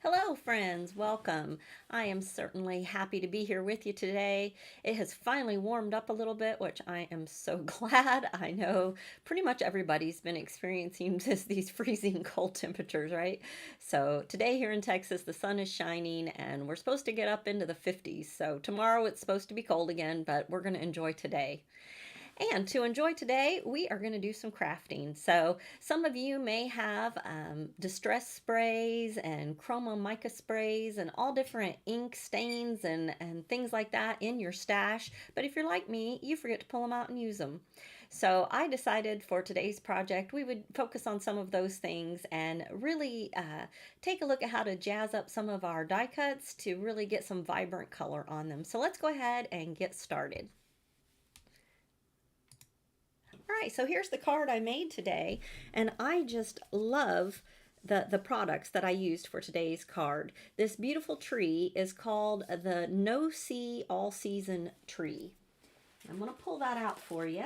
Hello, friends. Welcome. I am certainly happy to be here with you today. It has finally warmed up a little bit, which I am so glad. I know pretty much everybody's been experiencing these freezing cold temperatures, right? So, today here in Texas, the sun is shining and we're supposed to get up into the 50s. So, tomorrow it's supposed to be cold again, but we're going to enjoy today. And to enjoy today, we are going to do some crafting. So, some of you may have distress sprays and chroma mica sprays and all different ink stains and things like that in your stash. But if you're like me, you forget to pull them out and use them. So, I decided for today's project we would focus on some of those things and really take a look at how to jazz up some of our die cuts to really get some vibrant color on them. So, let's go ahead and get started. All right, so here's the card I made today, and I just love the products that I used for today's card. This beautiful tree is called the No See All Season Tree. I'm going to pull that out for you.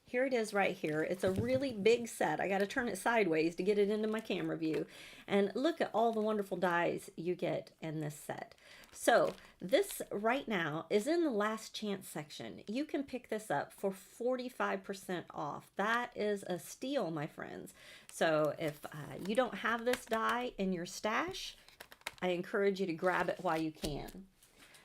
Here it is right here. It's a really big set. I got to turn it sideways to get it into my camera view. And look at all the wonderful dies you get in this set. So this right now is in the last chance section. You can pick this up for 45% off. That is a steal, my friends. So if you don't have this die in your stash, I encourage you to grab it while you can.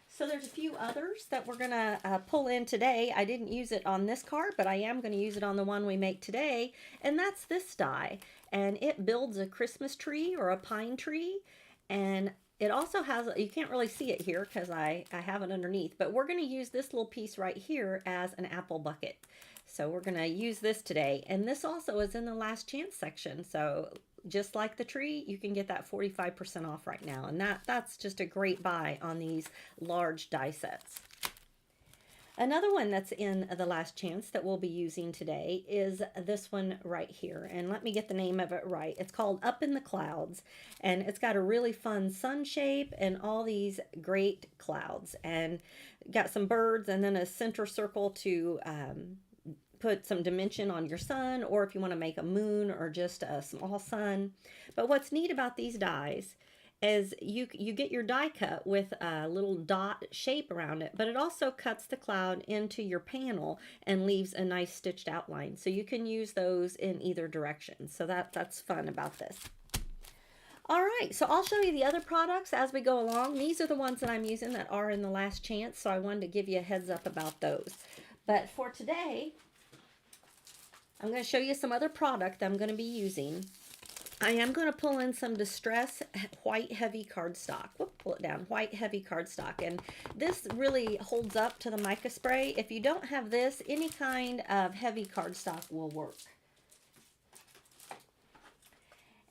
So there's a few others that we're going to pull in today. I didn't use it on this card, but I am going to use it on the one we make today. And that's this die. And it builds a Christmas tree or a pine tree. And it also has, you can't really see it here because I have it underneath, but we're going to use this little piece right here as an apple bucket. So we're going to use this today. And this also is in the last chance section. So just like the tree, you can get that 45% off right now. And that's just a great buy on these large die sets. Another one that's in the last chance that we'll be using today is this one right here. And let me get the name of it right. It's called Up in the Clouds. And it's got a really fun sun shape and all these great clouds. And got some birds and then a center circle to put some dimension on your sun, or if you want to make a moon or just a small sun. But what's neat about these dies is you get your die cut with a little dot shape around it, but it also cuts the cloud into your panel and leaves a nice stitched outline. So you can use those in either direction. So that's fun about this. All right, so I'll show you the other products as we go along. These are the ones that I'm using that are in the last chance, so I wanted to give you a heads up about those. But for today, I'm going to show you some other product I'm going to be using. I am going to pull in some Distress white heavy cardstock. Whoop, pull it down. White heavy cardstock. And this really holds up to the mica spray. If you don't have this, any kind of heavy cardstock will work.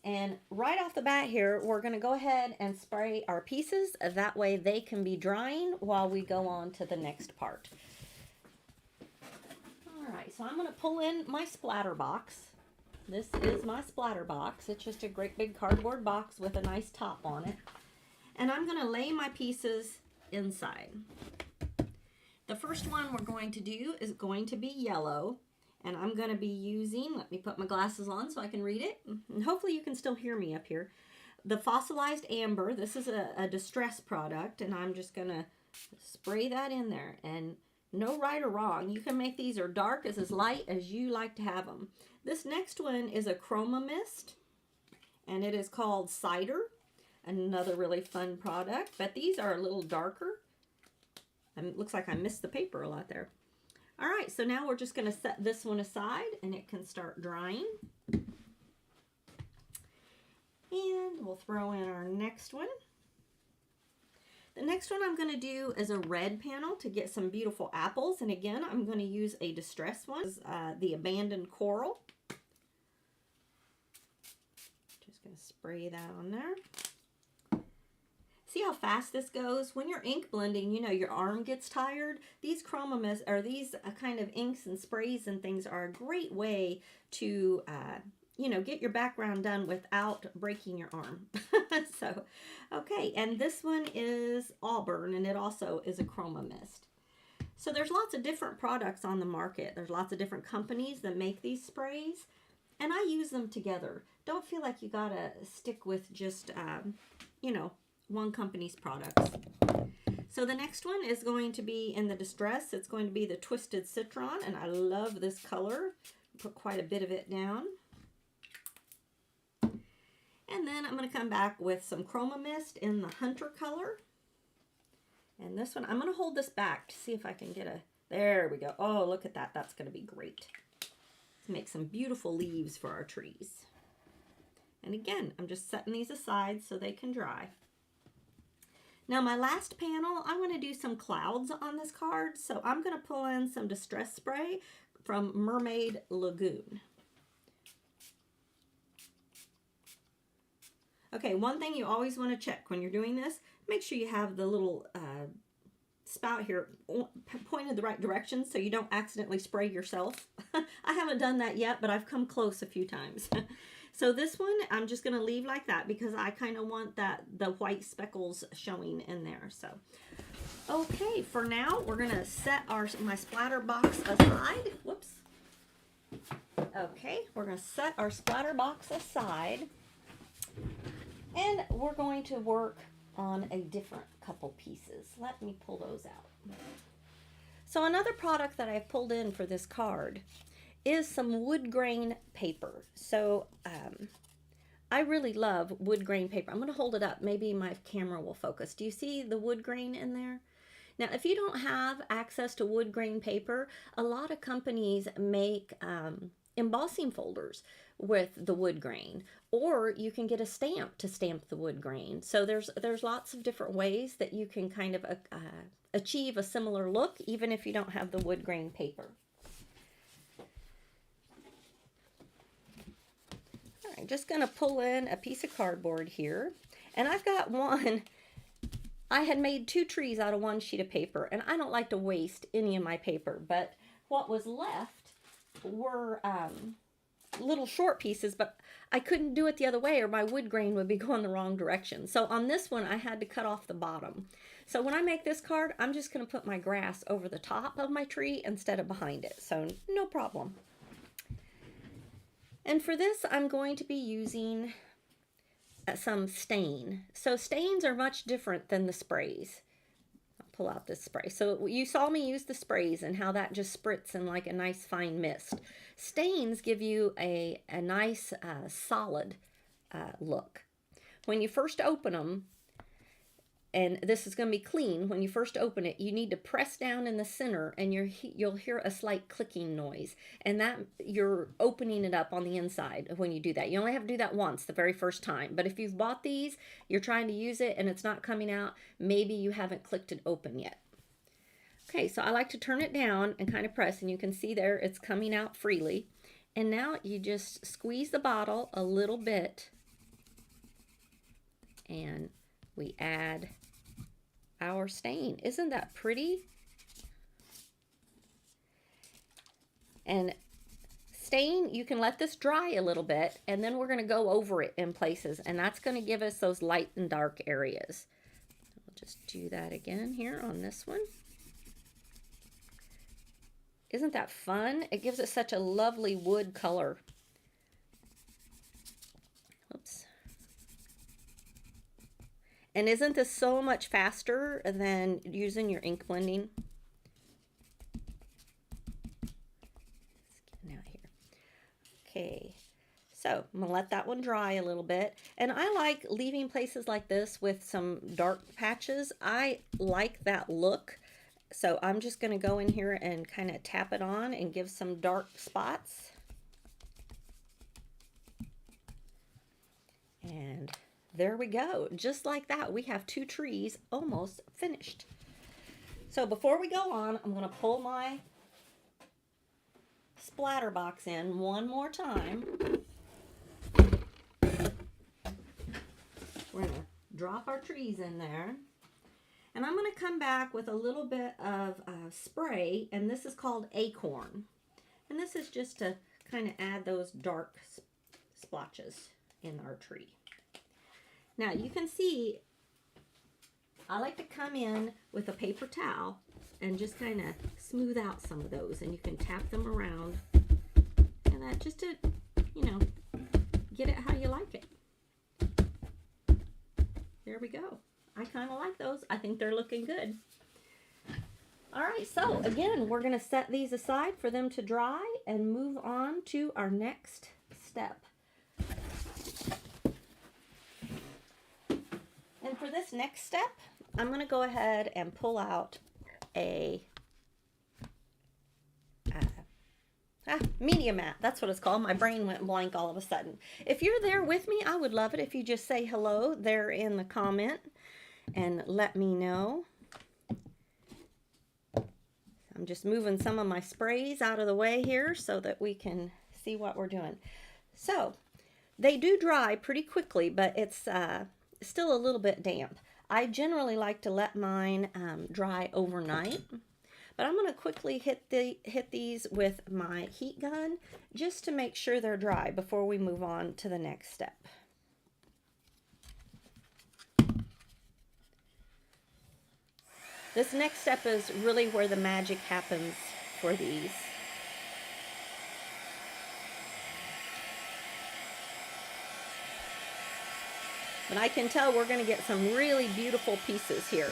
And right off the bat here, we're going to go ahead and spray our pieces. That way they can be drying while we go on to the next part. Alright, so I'm going to pull in my splatter box. This is my splatter box. It's just a great big cardboard box with a nice top on it. And I'm going to lay my pieces inside. The first one we're going to do is going to be yellow. And I'm going to be using, let me put my glasses on so I can read it. And hopefully you can still hear me up here. The fossilized amber. This is a distress product. And I'm just going to spray that in there. And no right or wrong. You can make these as dark as light as you like to have them. This next one is a chroma mist, and it is called Cider. Another really fun product, but these are a little darker. It looks like I missed the paper a lot there. All right, so now we're just going to set this one aside, and it can start drying. And we'll throw in our next one. The next one I'm going to do is a red panel to get some beautiful apples. And again, I'm going to use a distress one, the Abandoned Coral. Just going to spray that on there. See how fast this goes? When you're ink blending, you know, your arm gets tired. These chroma mist, or these kind of inks and sprays and things are a great way to you know, get your background done without breaking your arm. So, okay, and this one is Auburn, and it also is a chroma mist. So there's lots of different products on the market. There's lots of different companies that make these sprays. And I use them together. Don't feel like you gotta stick with just, you know, one company's products. So the next one is going to be in the Distress. It's going to be the Twisted Citron, and I love this color. Put quite a bit of it down. And then I'm going to come back with some Chroma Mist in the Hunter color. And this one, I'm going to hold this back to see if I can get a, there we go. Oh, look at that. That's going to be great. Let's make some beautiful leaves for our trees. And again, I'm just setting these aside so they can dry. Now my last panel, I want to do some clouds on this card. So I'm going to pull in some Distress Spray from Mermaid Lagoon. Okay, one thing you always want to check when you're doing this, make sure you have the little spout here pointed the right direction so you don't accidentally spray yourself. I haven't done that yet, but I've come close a few times. So this one, I'm just going to leave like that because I kind of want the white speckles showing in there. So, okay, for now, we're going to set my splatter box aside. Whoops. Okay, we're going to set our splatter box aside. And we're going to work on a different couple pieces. Let me pull those out. So another product that I've pulled in for this card is some wood grain paper. So I really love wood grain paper. I'm going to hold it up. Maybe my camera will focus. Do you see the wood grain in there? Now, if you don't have access to wood grain paper, a lot of companies make embossing folders with the wood grain, or you can get a stamp to stamp the wood grain. So there's lots of different ways that you can kind of achieve a similar look, even if you don't have the wood grain paper. All right, just going to pull in a piece of cardboard here, and I've got one. I had made 2 trees out of 1 sheet of paper, and I don't like to waste any of my paper, but what was left were little short pieces, but I couldn't do it the other way or my wood grain would be going the wrong direction. So on this one, I had to cut off the bottom. So when I make this card, I'm just going to put my grass over the top of my tree instead of behind it. So no problem. And for this, I'm going to be using some stain. So stains are much different than the sprays. I'll pull out this spray. So you saw me use the sprays and how that just spritz in like a nice fine mist. Stains give you a nice solid look. When you first open them, and this is going to be clean, when you first open it, you need to press down in the center and you'll hear a slight clicking noise. And that you're opening it up on the inside when you do that. You only have to do that once, the very first time. But if you've bought these, you're trying to use it and it's not coming out, maybe you haven't clicked it open yet. Okay, so I like to turn it down and kind of press, and you can see there it's coming out freely. And now you just squeeze the bottle a little bit and we add our stain. Isn't that pretty? And stain, you can let this dry a little bit, and then we're going to go over it in places, and that's going to give us those light and dark areas. I'll just do that again here on this one. Isn't that fun? It gives it such a lovely wood color. Oops. And isn't this so much faster than using your ink blending? Let's get out here. Okay, so I'm gonna let that one dry a little bit. And I like leaving places like this with some dark patches. I like that look. So I'm just gonna go in here and kind of tap it on and give some dark spots. And there we go. Just like that, we have 2 trees almost finished. So before we go on, I'm going to pull my splatter box in one more time. We're going to drop our trees in there. And I'm going to come back with a little bit of spray, and this is called Acorn. And this is just to kind of add those dark splotches in our tree. Now you can see, I like to come in with a paper towel and just kind of smooth out some of those, and you can tap them around, and that just to you know, get it how you like it. There we go. I kind of like those. I think they're looking good. All right, so again, we're going to set these aside for them to dry and move on to our next step. And for this next step, I'm going to go ahead and pull out a media mat. That's what it's called. My brain went blank all of a sudden. If you're there with me, I would love it if you just say hello there in the comment and let me know. I'm just moving some of my sprays out of the way here so that we can see what we're doing. So they do dry pretty quickly, but it's still a little bit damp. I generally like to let mine dry overnight, but I'm going to quickly hit these with my heat gun just to make sure they're dry before we move on to the next step. This next step is really where the magic happens for these. But I can tell we're going to get some really beautiful pieces here.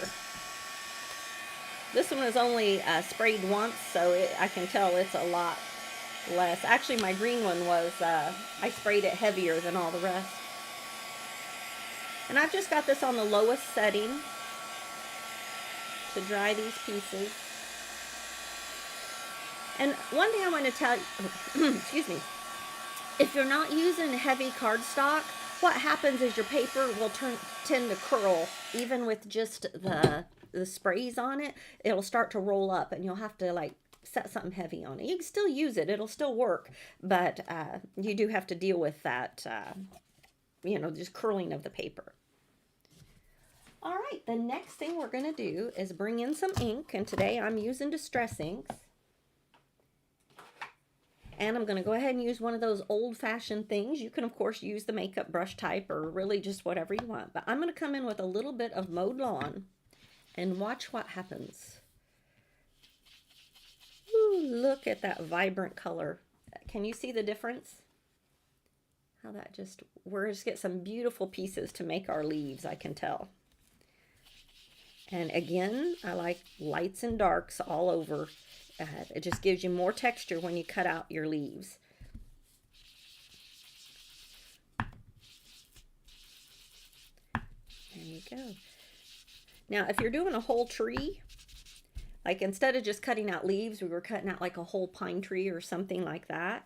This one is only sprayed once, so I can tell it's a lot less. Actually, my green one was, I sprayed it heavier than all the rest. And I've just got this on the lowest setting to dry these pieces. And one thing I want to tell you, excuse me, if you're not using heavy cardstock, what happens is your paper will tend to curl. Even with just the sprays on it, it'll start to roll up and you'll have to like set something heavy on it. You can still use it, it'll still work, but you do have to deal with that, you know, just curling of the paper. All right, the next thing we're going to do is bring in some ink, and today I'm using Distress inks. And I'm going to go ahead and use one of those old-fashioned things. You can, of course, use the makeup brush type or really just whatever you want. But I'm going to come in with a little bit of Mowed Lawn and watch what happens. Ooh, look at that vibrant color. Can you see the difference? How that just, we're just get some beautiful pieces to make our leaves, I can tell. And again, I like lights and darks all over. It just gives you more texture when you cut out your leaves. There you go. Now, if you're doing a whole tree, like instead of just cutting out leaves, we were cutting out like a whole pine tree or something like that.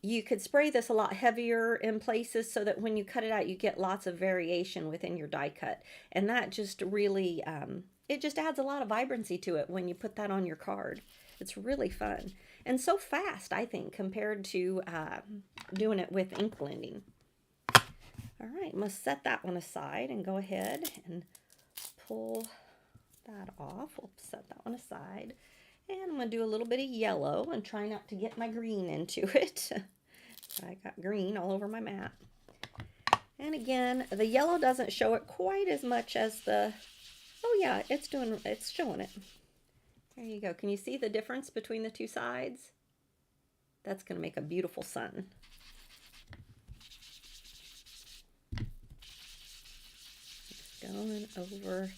You could spray this a lot heavier in places so that when you cut it out, you get lots of variation within your die cut. And that just really, it just adds a lot of vibrancy to it when you put that on your card. It's really fun. And so fast, I think, compared to doing it with ink blending. All right, I'm going to set that one aside and go ahead and pull that off. We'll set that one aside. And I'm going to do a little bit of yellow and try not to get my green into it. I got green all over my mat. And again, the yellow doesn't show it quite as much as the, oh yeah, it's showing it. There you go. Can you see the difference between the two sides? That's going to make a beautiful sun. Just going over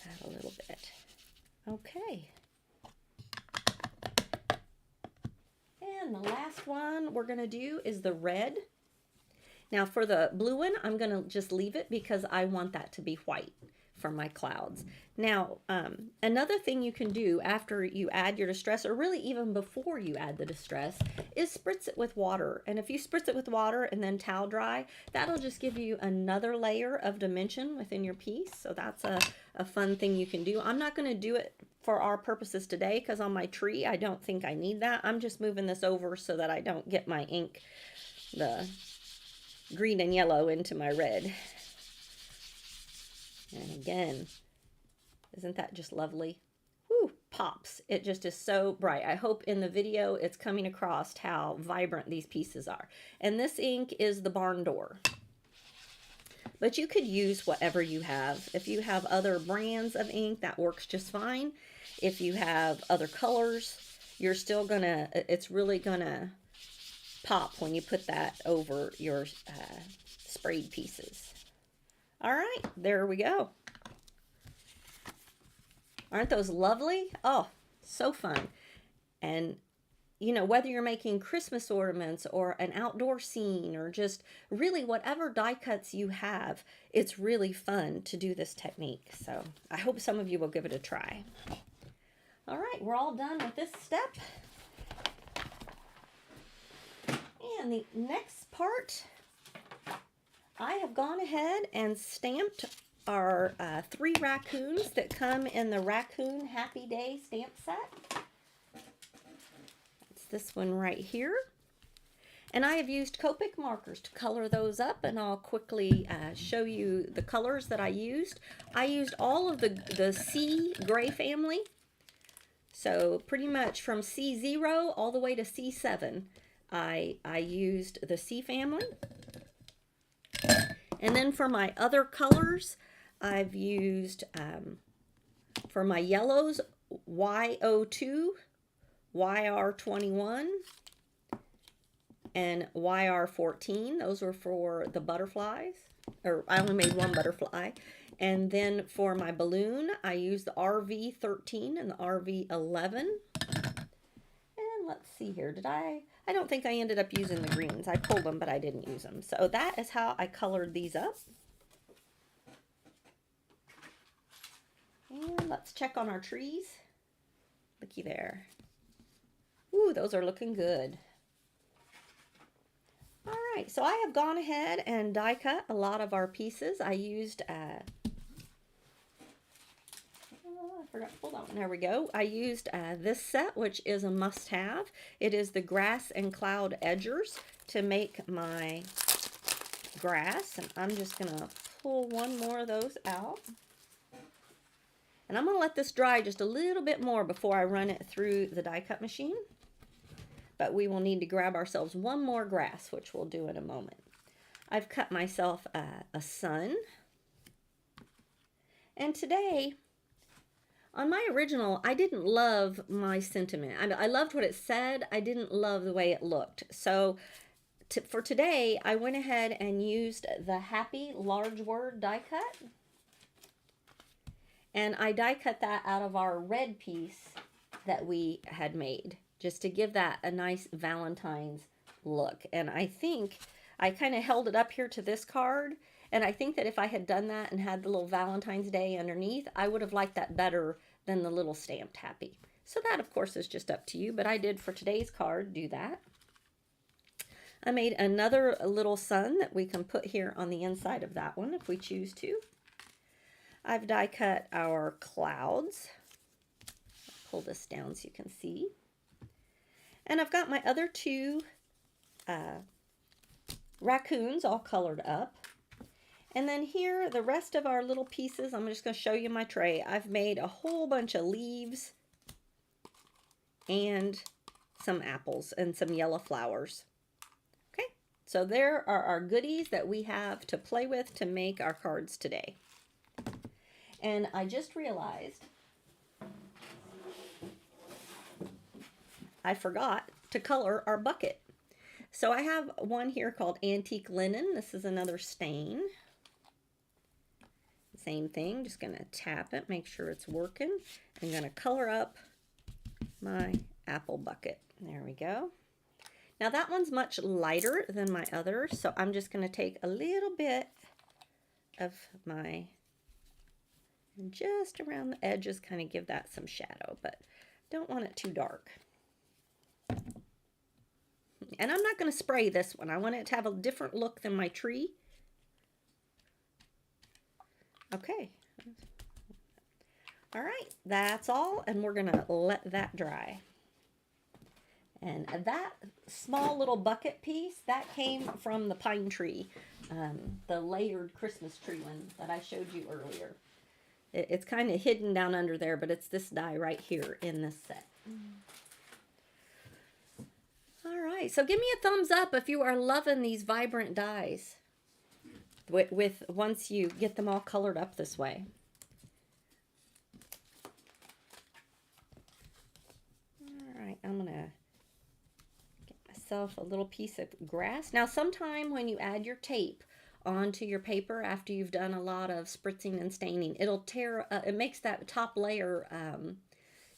that a little bit. Okay. And the last one we're going to do is the red. Now for the blue one, I'm going to just leave it because I want that to be white for my clouds. Now, another thing you can do after you add your distress, or really even before you add the distress, is spritz it with water. And if you spritz it with water and then towel dry, that'll just give you another layer of dimension within your piece. So that's a fun thing you can do. I'm not going to do it for our purposes today because on my tree, I don't think I need that. I'm just moving this over so that I don't get my ink, the green and yellow, into my red. And again, isn't that just lovely? Woo, pops. It just is so bright. I hope in the video it's coming across how vibrant these pieces are. And this ink is the Barn Door. But you could use whatever you have. If you have other brands of ink, that works just fine. If you have other colors, you're still gonna, it's really gonna pop when you put that over your sprayed pieces. All right, there we go. Aren't those lovely? Oh, so fun. And you know, whether you're making Christmas ornaments or an outdoor scene or just really whatever die cuts you have, it's really fun to do this technique. So I hope some of you will give it a try. All right, we're all done with this step. And the next part, I have gone ahead and stamped our 3 raccoons that come in the Raccoon Happy Day stamp set. It's this one right here. And I have used Copic markers to color those up, and I'll quickly show you the colors that I used. I used all of the C gray family. So pretty much from C0 all the way to C7, I used the C family. And then for my other colors, I've used, for my yellows, YO2, YR21, and YR14. Those were for the butterflies, or I only made one butterfly. And then for my balloon, I used the RV13 and the RV11. And let's see here, I don't think I ended up using the greens. I pulled them, but I didn't use them. So that is how I colored these up. And let's check on our trees. Looky there. Ooh, those are looking good. All right, so I have gone ahead and die cut a lot of our pieces. I used, I forgot to pull that one. There we go. I used this set, which is a must-have. It is the Grass and Cloud Edgers to make my grass. And I'm just going to pull one more of those out. And I'm going to let this dry just a little bit more before I run it through the die cut machine. But we will need to grab ourselves one more grass, which we'll do in a moment. I've cut myself a sun. And today, on my original, I didn't love my sentiment. I loved what it said. I didn't love the way it looked. So for today, I went ahead and used the Happy Large Word die cut. And I die cut that out of our red piece that we had made, just to give that a nice Valentine's look. And I think I kind of held it up here to this card, and I think that if I had done that and had the little Valentine's Day underneath, I would have liked that better than the little stamped happy. So that, of course, is just up to you, but I did for today's card do that. I made another little sun that we can put here on the inside of that one if we choose to. I've die cut our clouds. I'll pull this down so you can see. And I've got my other 2 raccoons all colored up. And then here, the rest of our little pieces, I'm just going to show you my tray. I've made a whole bunch of leaves and some apples and some yellow flowers. Okay, so there are our goodies that we have to play with to make our cards today. And I just realized I forgot to color our bucket. So I have one here called Antique Linen. This is another stain. Same thing, just going to tap it, make sure it's working. I'm going to color up my apple bucket. There we go. Now that one's much lighter than my others, so I'm just going to take a little bit of my, just around the edges, kind of give that some shadow, but don't want it too dark. And I'm not going to spray this one. I want it to have a different look than my tree. Okay. All right, that's all, and we're going to let that dry. And that small little bucket piece, that came from the pine tree, the layered Christmas tree one that I showed you earlier. It's kind of hidden down under there, but it's this die right here in this set. All right, so give me a thumbs up if you are loving these vibrant dies with once you get them all colored up this way. All right, I'm going to get myself a little piece of grass. Now, sometime when you add your tape onto your paper after you've done a lot of spritzing and staining, it'll tear, it makes that top layer,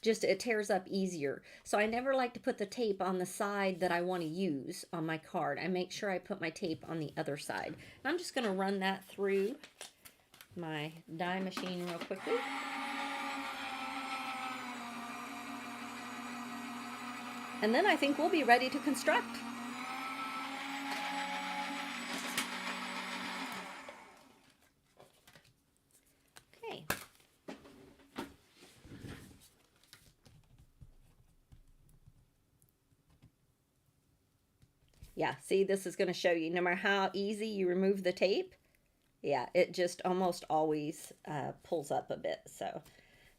it tears up easier. So I never like to put the tape on the side that I want to use on my card. I make sure I put my tape on the other side. And I'm just going to run that through my die machine real quickly. And then I think we'll be ready to construct. Okay. Yeah, see, this is going to show you no matter how easy you remove the tape, yeah, it just almost always pulls up a bit. So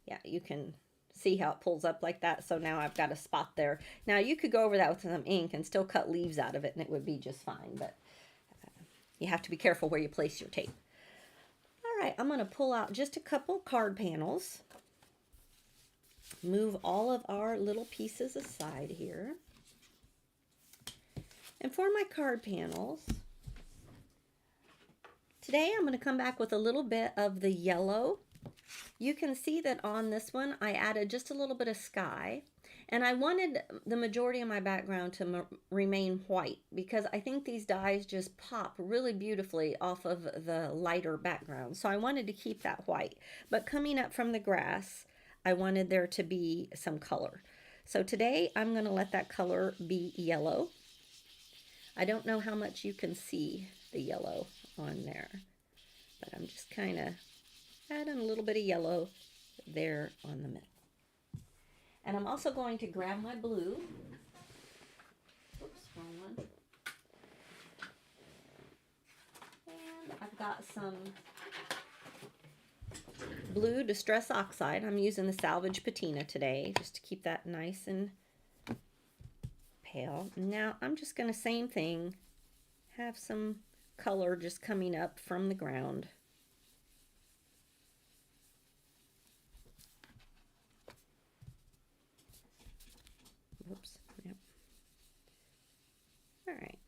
yeah, you can see how it pulls up like that. So now I've got a spot there. Now you could go over that with some ink and still cut leaves out of it and it would be just fine, but you have to be careful where you place your tape. All right, I'm going to pull out just a couple card panels. Move all of our little pieces aside here. And for my card panels, today I'm going to come back with a little bit of the yellow. You can see that on this one I added just a little bit of sky, and I wanted the majority of my background to remain white because I think these dies just pop really beautifully off of the lighter background. So I wanted to keep that white, but coming up from the grass I wanted there to be some color. So today I'm going to let that color be yellow. I don't know how much you can see the yellow on there, but I'm just kind of adding a little bit of yellow there on the middle. And I'm also going to grab my blue. Oops, wrong one. And I've got some blue Distress Oxide. I'm using the Salvage Patina today just to keep that nice and pale. Now I'm just going to, same thing, have some color just coming up from the ground. Whoops. Yep. All right.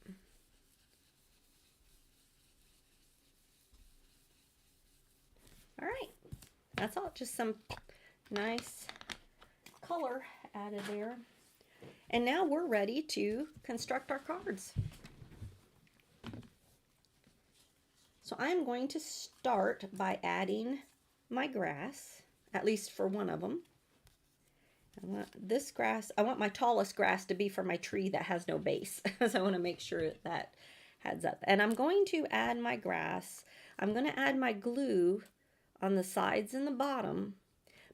All right. That's all. Just some nice color added there. And now we're ready to construct our cards. So I'm going to start by adding my grass, at least for one of them. I want this grass, I want my tallest grass to be for my tree that has no base. So I want to make sure that heads up. And I'm going to add my grass. I'm going to add my glue on the sides and the bottom,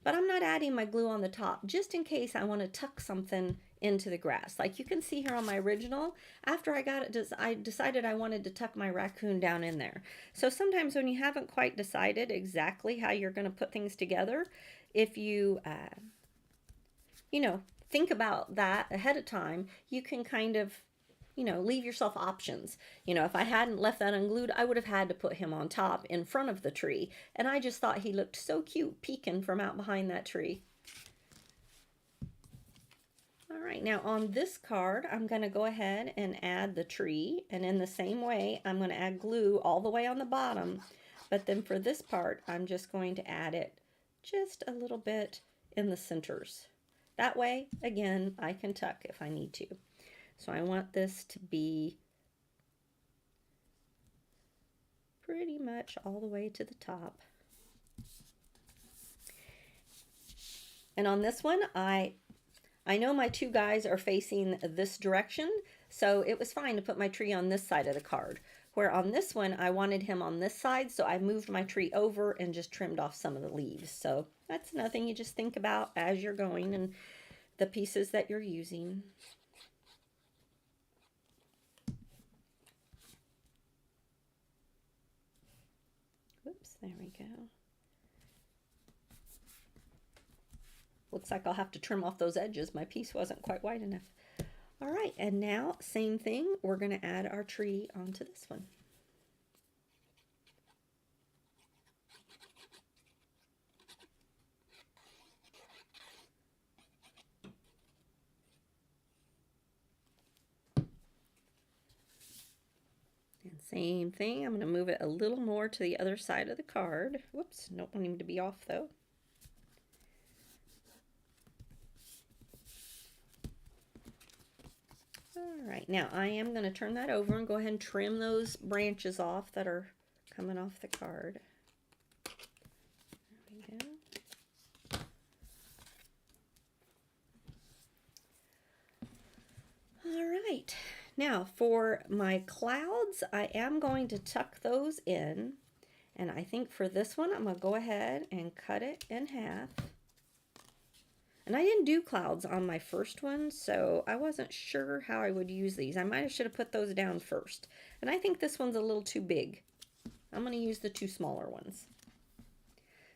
but I'm not adding my glue on the top just in case I want to tuck something into the grass. Like you can see here on my original, after I got it, I decided I wanted to tuck my raccoon down in there. So sometimes when you haven't quite decided exactly how you're going to put things together, if you think about that ahead of time, you can kind of, leave yourself options. If I hadn't left that unglued, I would have had to put him on top in front of the tree. And I just thought he looked so cute peeking from out behind that tree. All right, now on this card, I'm going to go ahead and add the tree. And in the same way, I'm going to add glue all the way on the bottom. But then for this part, I'm just going to add it just a little bit in the centers. That way, again, I can tuck if I need to. So I want this to be pretty much all the way to the top. And on this one, I know my two guys are facing this direction, so it was fine to put my tree on this side of the card. Where on this one, I wanted him on this side, so I moved my tree over and just trimmed off some of the leaves. So that's nothing you just think about as you're going and the pieces that you're using. Whoops, there we go. Looks like I'll have to trim off those edges. My piece wasn't quite wide enough. All right, and now same thing. We're going to add our tree onto this one. Same thing. I'm going to move it a little more to the other side of the card. Whoops, don't want him to be off though. All right, now I am going to turn that over and go ahead and trim those branches off that are coming off the card. There we go. All right, now for my clouds, I am going to tuck those in. And I think for this one, I'm going to go ahead and cut it in half. And I didn't do clouds on my first one, so I wasn't sure how I would use these. I might have should have put those down first. And I think this one's a little too big. I'm going to use the two smaller ones.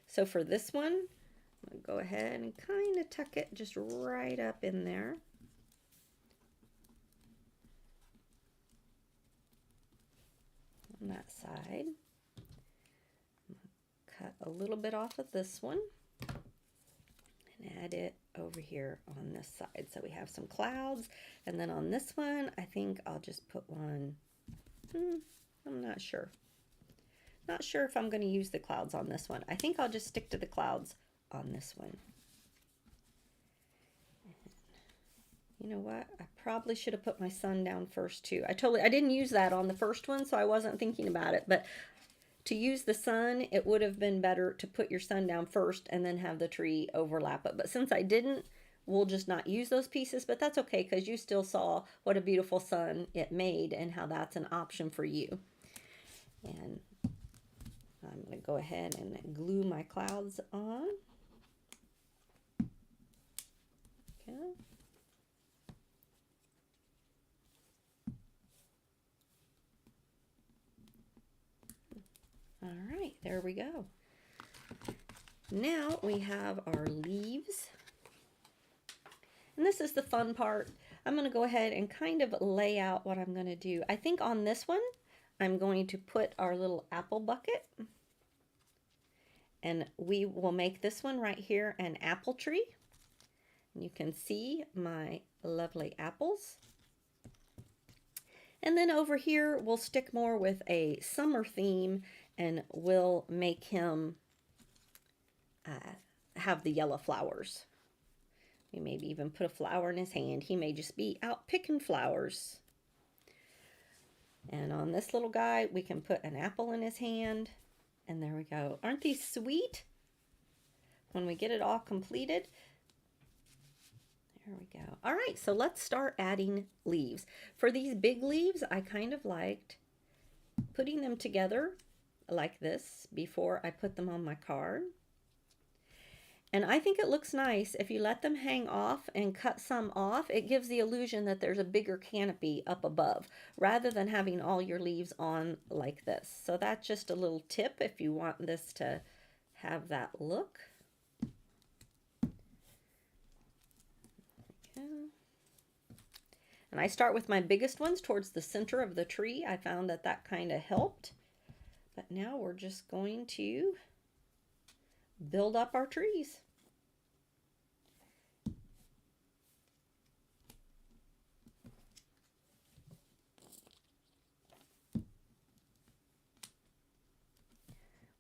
So for this one, I'm going to go ahead and kind of tuck it just right up in there. On that side. Cut a little bit off of this one and add it over here on this side. So we have some clouds, and then on this one, I think I'll just put one, I'm not sure. Not sure if I'm going to use the clouds on this one. I think I'll just stick to the clouds on this one. You know what? I probably should have put my sun down first too. I didn't use that on the first one, so I wasn't thinking about it, but to use the sun, it would have been better to put your sun down first and then have the tree overlap it. But since I didn't, we'll just not use those pieces, but that's okay because you still saw what a beautiful sun it made and how that's an option for you. And I'm going to go ahead and glue my clouds on. Okay. All right, there we go. Now we have our leaves. And this is the fun part. I'm going to go ahead and kind of lay out what I'm going to do. I think on this one, I'm going to put our little apple bucket. And we will make this one right here an apple tree. You can see my lovely apples. And then over here, we'll stick more with a summer theme, and we'll make him have the yellow flowers. We maybe even put a flower in his hand. He may just be out picking flowers. And on this little guy, we can put an apple in his hand. And there we go. Aren't these sweet? When we get it all completed. There we go. All right, so let's start adding leaves. For these big leaves, I kind of liked putting them together like this before I put them on my card. And I think it looks nice if you let them hang off and cut some off. It gives the illusion that there's a bigger canopy up above rather than having all your leaves on like this. So that's just a little tip if you want this to have that look. Okay. And I start with my biggest ones towards the center of the tree. I found that that kind of helped. But now we're just going to build up our trees.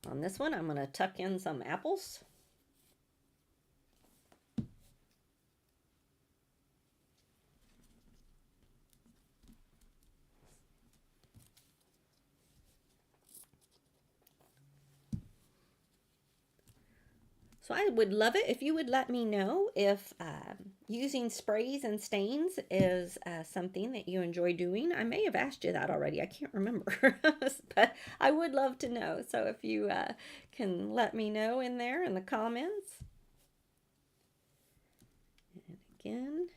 On this one, I'm going to tuck in some apples. So I would love it if you would let me know if using sprays and stains is something that you enjoy doing. I may have asked you that already. I can't remember, but I would love to know. So if you can let me know in there in the comments. And again,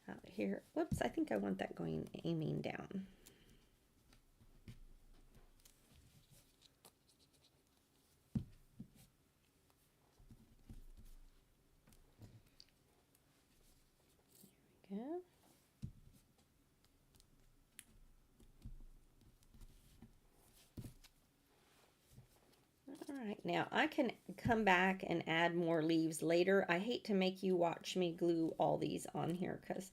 out here, whoops, I think I want that going aiming down. Yeah. All right, now I can come back and add more leaves later. I hate to make you watch me glue all these on here because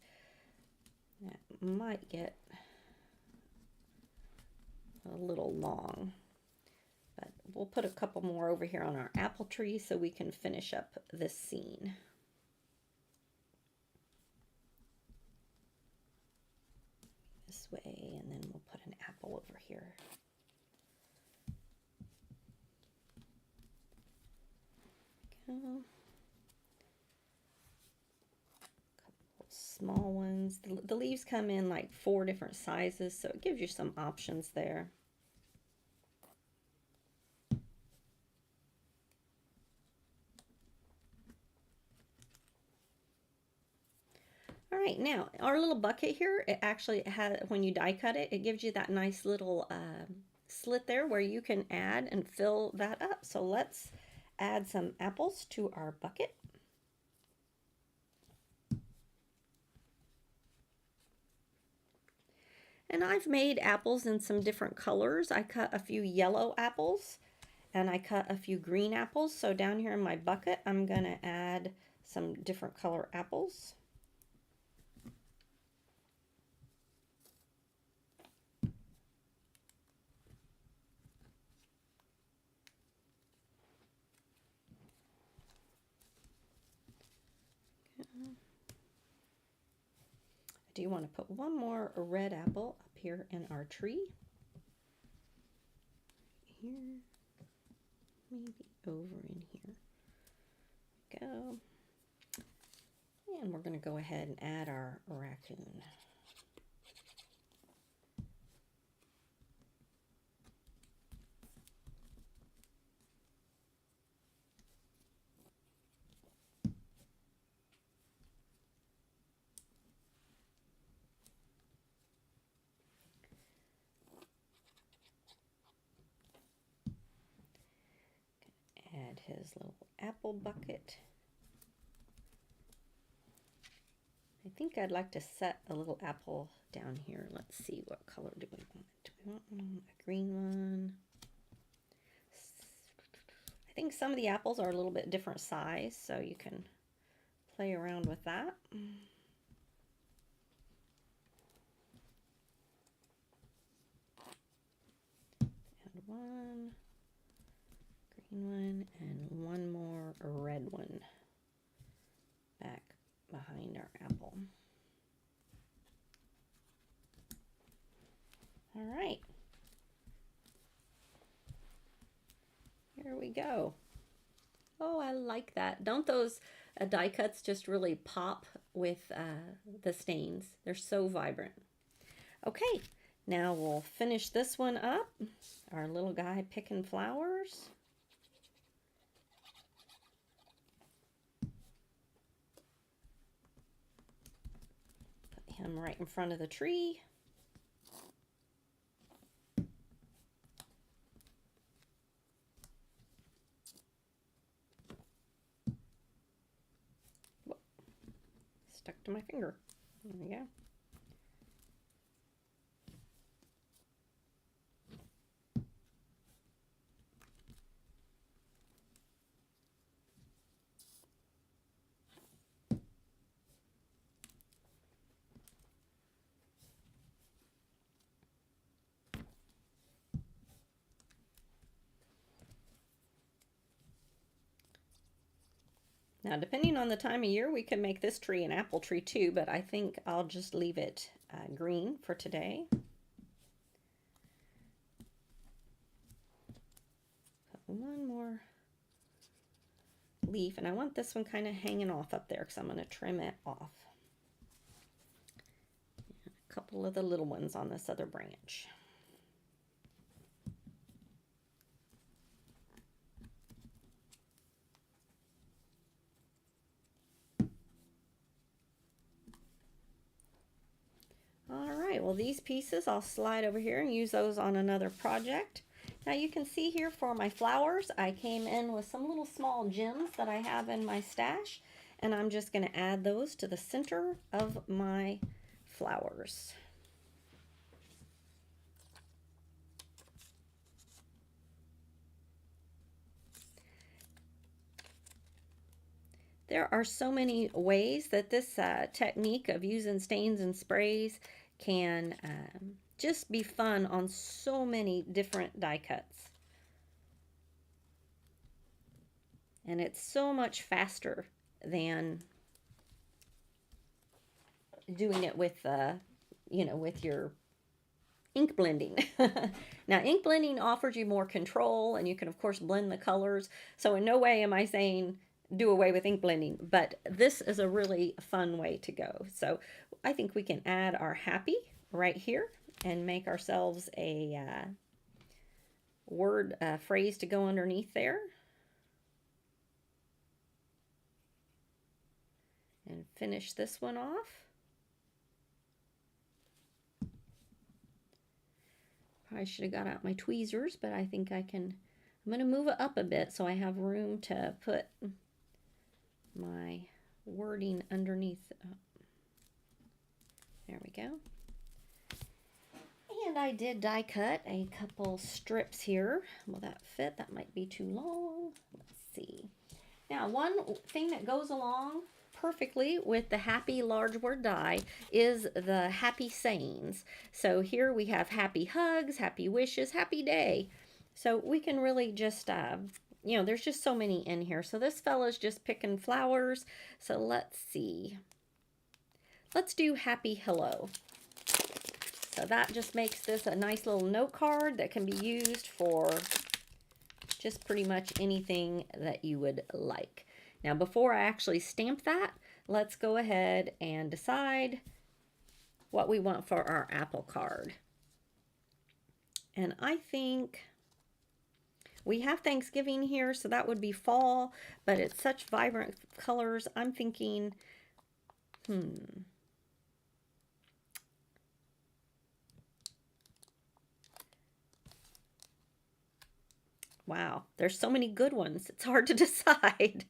that might get a little long. But we'll put a couple more over here on our apple tree so we can finish up this scene. This way, and then we'll put an apple over here. Go. Couple small ones. The leaves come in like 4 different sizes, so it gives you some options there. All right, now our little bucket here, it actually has, when you die cut it, it gives you that nice little slit there where you can add and fill that up. So let's add some apples to our bucket. And I've made apples in some different colors. I cut a few yellow apples and I cut a few green apples. So down here in my bucket, I'm gonna add some different color apples. I do want to put one more red apple up here in our tree. Here, maybe over in here. Go. And we're going to go ahead and add our raccoon. Add his little apple bucket. I think I'd like to set a little apple down here. Let's see, what color do we want? Do we want a green one? I think some of the apples are a little bit different size, so you can play around with that. Add one green one and one more red one back behind our apple. All right, here we go. Oh, I like that. Don't those die cuts just really pop with the stains? They're so vibrant. Okay, now we'll finish this one up. Our little guy picking flowers. Put him right in front of the tree. Whoa. Stuck to my finger. There we go. Now, depending on the time of year, we can make this tree an apple tree too, but I think I'll just leave it green for today. Put one more leaf, and I want this one kind of hanging off up there because I'm going to trim it off. And a couple of the little ones on this other branch. All right, well, these pieces I'll slide over here and use those on another project. Now you can see here for my flowers, I came in with some little small gems that I have in my stash, and I'm just going to add those to the center of my flowers. There are so many ways that this technique of using stains and sprays can just be fun on so many different die cuts. And it's so much faster than doing it with, with your ink blending. Now, ink blending offers you more control, and you can, of course, blend the colors. So in no way am I saying do away with ink blending, but this is a really fun way to go. So I think we can add our happy right here and make ourselves a word phrase to go underneath there. And finish this one off. Probably should have got out my tweezers, but I think I can. I'm going to move it up a bit so I have room to put my wording underneath. There we go. And I did die cut a couple strips here. Will that fit? That might be too long. Let's see. Now, one thing that goes along perfectly with the happy large word die is the happy sayings. So here we have happy hugs, happy wishes, happy day. So we can really just, there's just so many in here. So this fella's just picking flowers. So let's see. Let's do happy hello. So that just makes this a nice little note card that can be used for just pretty much anything that you would like. Now, before I actually stamp that, let's go ahead and decide what we want for our apple card. And I think we have Thanksgiving here, so that would be fall, but it's such vibrant colors. I'm thinking, wow, there's so many good ones. It's hard to decide.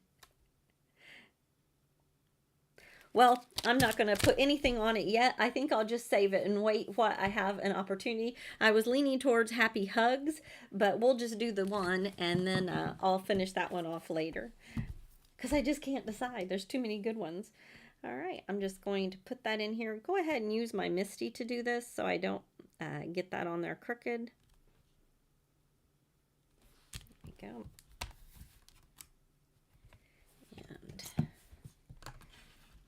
Well, I'm not going to put anything on it yet. I think I'll just save it and wait while I have an opportunity. I was leaning towards happy hugs, but we'll just do the one, and then I'll finish that one off later. Because I just can't decide. There's too many good ones. All right, I'm just going to put that in here. Go ahead and use my Misty to do this so I don't get that on there crooked. There we go.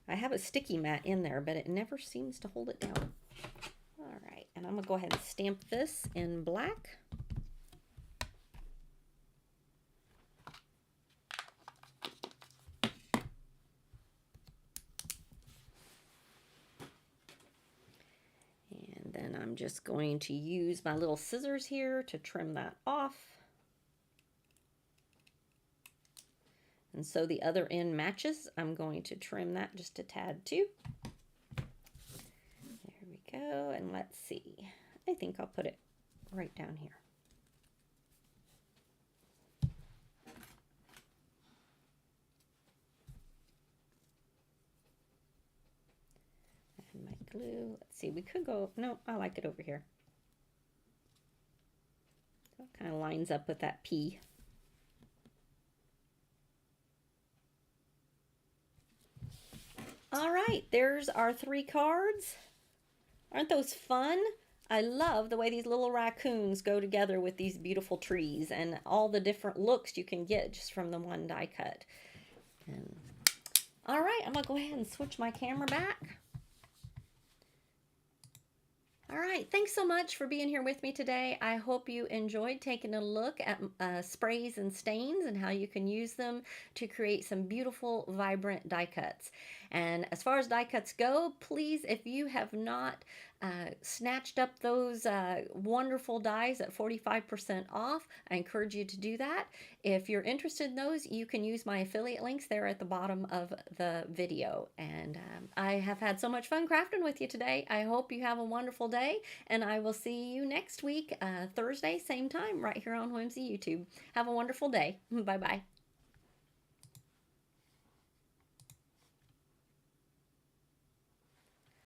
I have a sticky mat in there, but it never seems to hold it down. All right, and I'm going to go ahead and stamp this in black. And then I'm just going to use my little scissors here to trim that off. And so the other end matches. I'm going to trim that just a tad too. There we go. And let's see. I think I'll put it right down here. And my glue. Let's see. We could go. No, I like it over here. So it kind of lines up with that P. All right, there's our 3 cards. Aren't those fun? I love the way these little raccoons go together with these beautiful trees and all the different looks you can get just from the one die cut. And, all right, I'm going to go ahead and switch my camera back. All right, thanks so much for being here with me today. I hope you enjoyed taking a look at sprays and stains and how you can use them to create some beautiful, vibrant die cuts. And as far as die cuts go, please, if you have not snatched up those wonderful dies at 45% off, I encourage you to do that. If you're interested in those, you can use my affiliate links there at the bottom of the video. And I have had so much fun crafting with you today. I hope you have a wonderful day, and I will see you next week, Thursday, same time, right here on Whimsy YouTube. Have a wonderful day. Bye-bye.